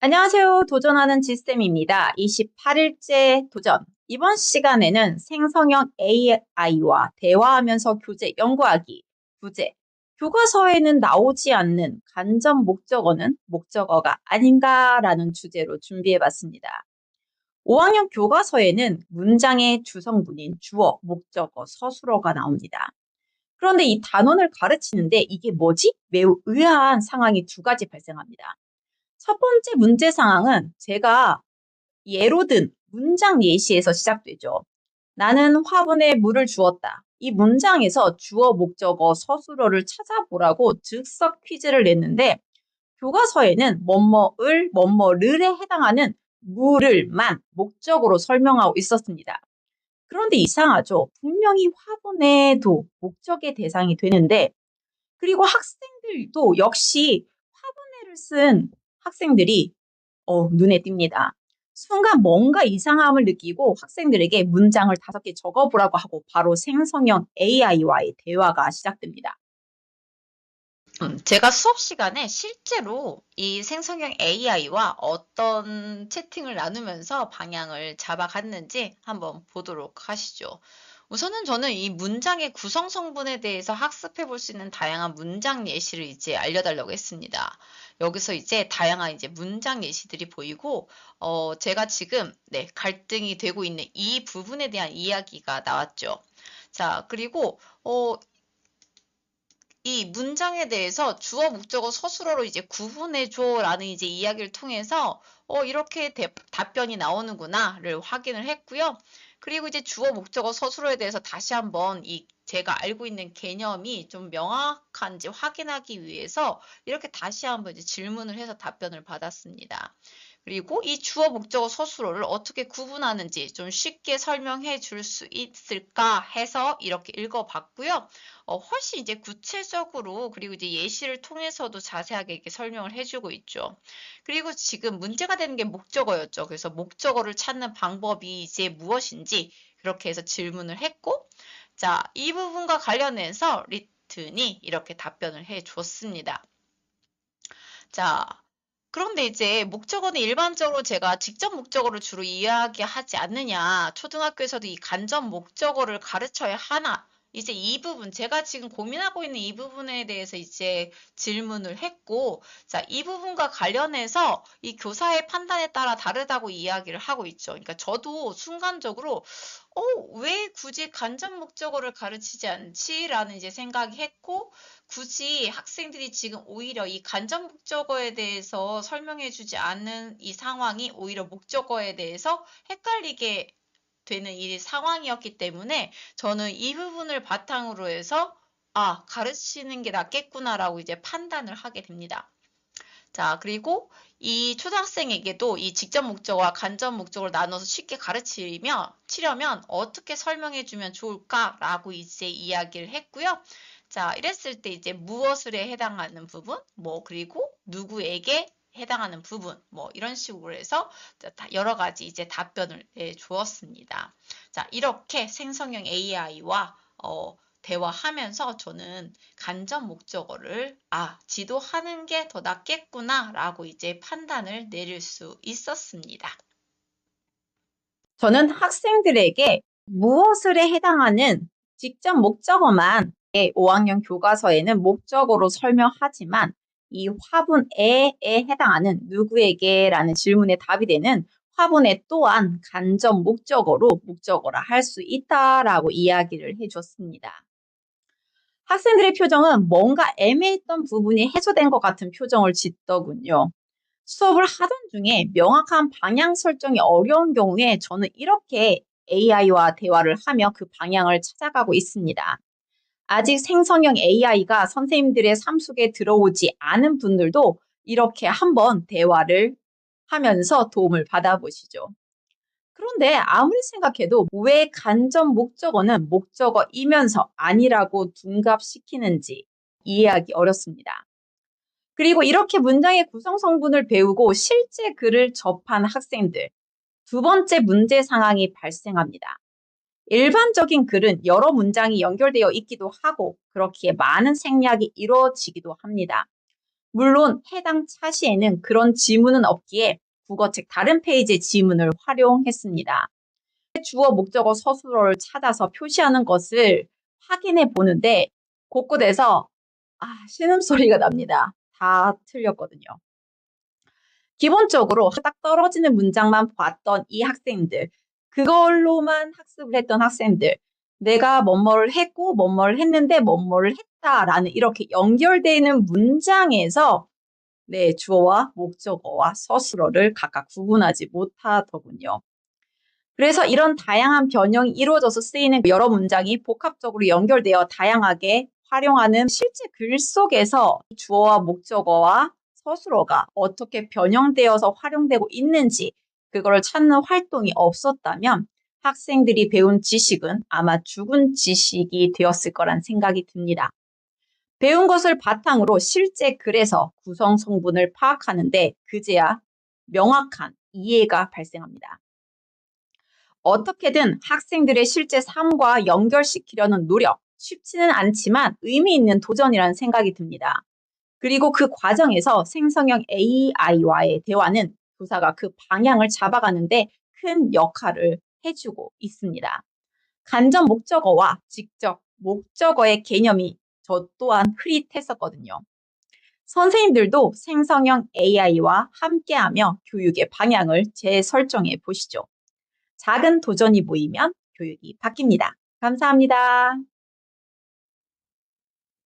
안녕하세요. 도전하는 지쌤입니다. 28일째 도전. 이번 시간에는 생성형 AI와 대화하면서 교재 연구하기. 부제. 교과서에는 나오지 않는 간접 목적어는 목적어가 아닌가라는 주제로 준비해봤습니다. 5학년 교과서에는 문장의 주성분인 주어, 목적어, 서술어가 나옵니다. 그런데 이 단원을 가르치는데 이게 뭐지? 매우 의아한 상황이 두 가지 발생합니다. 첫 번째 문제 상황은 제가 예로 든 문장 예시에서 시작되죠. 나는 화분에 물을 주었다. 이 문장에서 주어, 목적어, 서술어를 찾아보라고 즉석 퀴즈를 냈는데 교과서에는 뭐뭐을, 뭐뭐를에 해당하는 물을만 목적으로 설명하고 있었습니다. 그런데 이상하죠. 분명히 화분에도 목적의 대상이 되는데 그리고 학생들도 역시 화분에를 쓴 학생들이 눈에 띕니다. 순간 뭔가 이상함을 느끼고 학생들에게 문장을 5개 적어보라고 하고 바로 생성형 AI와의 대화가 시작됩니다. 제가 수업 시간에 실제로 이 생성형 AI와 어떤 채팅을 나누면서 방향을 잡아갔는지 한번 보도록 하시죠. 우선은 저는 이 문장의 구성 성분에 대해서 학습해 볼 수 있는 다양한 문장 예시를 이제 알려달라고 했습니다. 여기서 이제 다양한 이제 문장 예시들이 보이고, 제가 지금 갈등이 되고 있는 이 부분에 대한 이야기가 나왔죠. 자, 그리고 이 문장에 대해서 주어, 목적어, 서술어로 이제 구분해줘라는 이제 이야기를 통해서 이렇게 답변이 나오는구나를 확인을 했고요. 그리고 이제 주어, 목적어, 서술어에 대해서 다시 한번 이 제가 알고 있는 개념이 좀 명확한지 확인하기 위해서 이렇게 다시 한번 이제 질문을 해서 답변을 받았습니다. 그리고 이 주어, 목적어, 서술어를 어떻게 구분하는지 좀 쉽게 설명해 줄 수 있을까 해서 이렇게 읽어봤고요. 훨씬 이제 구체적으로 그리고 이제 예시를 통해서도 자세하게 이렇게 설명을 해주고 있죠. 그리고 지금 문제가 되는 게 목적어였죠. 그래서 목적어를 찾는 방법이 이제 무엇인지 그렇게 해서 질문을 했고, 자, 이 부분과 관련해서 리튼이 이렇게 답변을 해 줬습니다. 자, 그런데 이제 목적어는 일반적으로 제가 직접 목적어를 주로 이야기하지 않느냐, 초등학교에서도 이 간접 목적어를 가르쳐야 하나, 이제 이 부분, 제가 지금 고민하고 있는 이 부분에 대해서 이제 질문을 했고, 자, 이 부분과 관련해서 이 교사의 판단에 따라 다르다고 이야기를 하고 있죠. 그러니까 저도 순간적으로, 왜 굳이 간접 목적어를 가르치지 않지? 라는 이제 생각이 했고, 굳이 학생들이 지금 오히려 이 간접 목적어에 대해서 설명해 주지 않는 이 상황이 오히려 목적어에 대해서 헷갈리게 되는 이 상황이었기 때문에 저는 이 부분을 바탕으로 해서 가르치는 게 낫겠구나라고 이제 판단을 하게 됩니다. 자, 그리고 이 초등학생에게도 이 직접 목적어와 간접 목적어를 나눠서 쉽게 치려면 어떻게 설명해 주면 좋을까라고 이제 이야기를 했고요. 자, 이랬을 때 이제 무엇을 해당하는 부분, 그리고 누구에게 해당하는 부분, 이런 식으로 해서 여러 가지 이제 답변을 내 주었습니다. 자, 이렇게 생성형 AI와 대화하면서 저는 간접 목적어를 지도하는 게 더 낫겠구나라고 이제 판단을 내릴 수 있었습니다. 저는 학생들에게 무엇을 해당하는 직접 목적어만 5학년 교과서에는 목적어로 설명하지만 이 화분에에 해당하는 누구에게라는 질문에 답이 되는 화분에 또한 간접 목적어로 목적어라 할 수 있다라고 이야기를 해줬습니다. 학생들의 표정은 뭔가 애매했던 부분이 해소된 것 같은 표정을 짓더군요. 수업을 하던 중에 명확한 방향 설정이 어려운 경우에 저는 이렇게 AI와 대화를 하며 그 방향을 찾아가고 있습니다. 아직 생성형 AI가 선생님들의 삶 속에 들어오지 않은 분들도 이렇게 한번 대화를 하면서 도움을 받아보시죠. 그런데 아무리 생각해도 왜 간접 목적어는 목적어이면서 아니라고 둔갑시키는지 이해하기 어렵습니다. 그리고 이렇게 문장의 구성 성분을 배우고 실제 글을 접한 학생들, 두 번째 문제 상황이 발생합니다. 일반적인 글은 여러 문장이 연결되어 있기도 하고 그렇기에 많은 생략이 이루어지기도 합니다. 물론 해당 차시에는 그런 지문은 없기에 국어책 다른 페이지의 지문을 활용했습니다. 주어 목적어 서술어를 찾아서 표시하는 것을 확인해 보는데 곳곳에서 신음소리가 납니다. 다 틀렸거든요. 기본적으로 딱 떨어지는 문장만 봤던 이 학생들, 그걸로만 학습을 했던 학생들, 내가 뭐뭐를 했고 뭐뭐를 했는데 뭐뭐를 했다라는 이렇게 연결되는 문장에서 주어와 목적어와 서술어를 각각 구분하지 못하더군요. 그래서 이런 다양한 변형이 이루어져서 쓰이는 여러 문장이 복합적으로 연결되어 다양하게 활용하는 실제 글 속에서 주어와 목적어와 서술어가 어떻게 변형되어서 활용되고 있는지 그거를 찾는 활동이 없었다면 학생들이 배운 지식은 아마 죽은 지식이 되었을 거란 생각이 듭니다. 배운 것을 바탕으로 실제 글에서 구성 성분을 파악하는데 그제야 명확한 이해가 발생합니다. 어떻게든 학생들의 실제 삶과 연결시키려는 노력, 쉽지는 않지만 의미 있는 도전이라는 생각이 듭니다. 그리고 그 과정에서 생성형 AI와의 대화는 교사가 그 방향을 잡아가는데 큰 역할을 해주고 있습니다. 간접 목적어와 직접 목적어의 개념이 저 또한 흐릿했었거든요. 선생님들도 생성형 AI와 함께하며 교육의 방향을 재설정해 보시죠. 작은 도전이 모이면 교육이 바뀝니다. 감사합니다.